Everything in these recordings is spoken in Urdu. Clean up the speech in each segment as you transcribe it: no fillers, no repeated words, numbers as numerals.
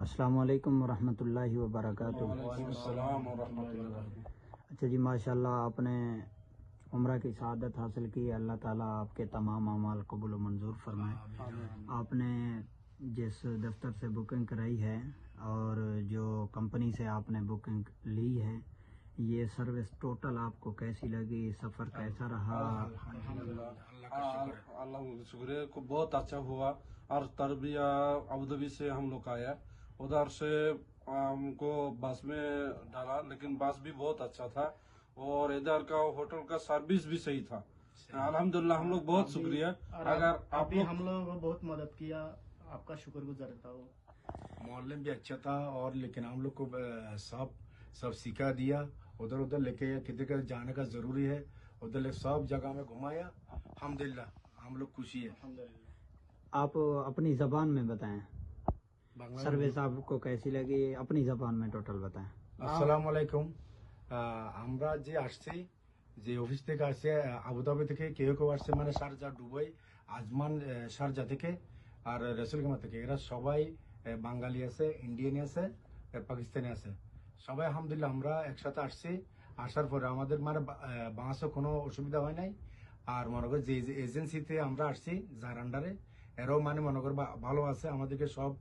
السلام علیکم ورحمۃ اللہ وبرکاتہ۔ وعلیکم السلام ورحمۃ اللہ۔ اچھا جی، ماشاءاللہ آپ نے عمرہ کی سعادت حاصل کی، اللہ تعالیٰ آپ کے تمام اعمال قبول و منظور فرمائے۔ آپ نے جس دفتر سے بکنگ کرائی ہے اور جو کمپنی سے آپ نے بکنگ لی ہے، یہ سروس ٹوٹل آپ کو کیسی لگی؟ سفر کیسا رہا؟ اللہ کا شکر ہے، بہت اچھا ہوا۔ اور تربیہ ابوظہبی سے ہم لوگ آیا، ادھر سے ہم کو بس میں ڈالا، لیکن بس بھی بہت اچھا تھا اور ادھر کا ہوٹل کا سروس بھی صحیح تھا۔ الحمدللہ ہم لوگ بہت شکریہ۔ اگر آپ لوگ ہم لوگوں کو بہت مدد کیا، آپ کا شکر گزار تھا۔ وہ معلم بھی اچھا تھا، اور لیکن ہم لوگ کو سب سکھا دیا، ادھر ادھر لے کے کدھر جانے کا ضروری ہے، ادھر سب جگہ میں گھمایا۔ الحمدللہ ہم لوگ خوشی ہے۔ آپ اپنی زبان میں بتائیں سروس آپ کو کیسی لگی، اپنی زبان میں ٹوٹل بتائیں۔ আসসালামু আলাইকুম। আমরা যে আসছি, যে অফিস থেকে আসছে আবুধাবি থেকে, কেউ কেউ আসছে মানে শারজা, দুবাই, আজমান, শারজা থেকে, আর রসুলগামা থেকে। এরা সবাই বাঙালি আছে, ইন্ডিয়ানি আছে, পাকিস্তানি আছে, সবাই আলহামদুলিল্লাহ আমরা একসাথে আসছি। আসার পরে আমাদের মানে বাসে কোনো অসুবিধা হয় নাই। আর মনে করি যে এজেন্সিতে আমরা আসছি, যার আন্ডারে, এরাও মানে মনে করি ভালো আছে, আমাদেরকে সব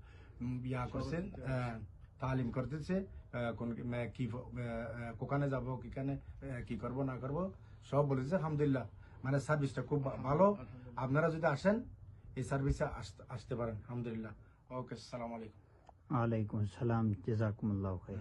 ইয়া করছে, তালিম করতেছে, কোখানে যাবো, কিখানে কি করবো না করবো সব বলেছে। আলহামদুলিল্লাহ মানে সার্ভিসটা খুব ভালো। আপনারা যদি আসেন এই সার্ভিসে আসতে পারেন। আলহামদুলিল্লাহ। ওকে, আসসালামু আলাইকুম। وعلیکم السلام، جزاکم اللہ خیر۔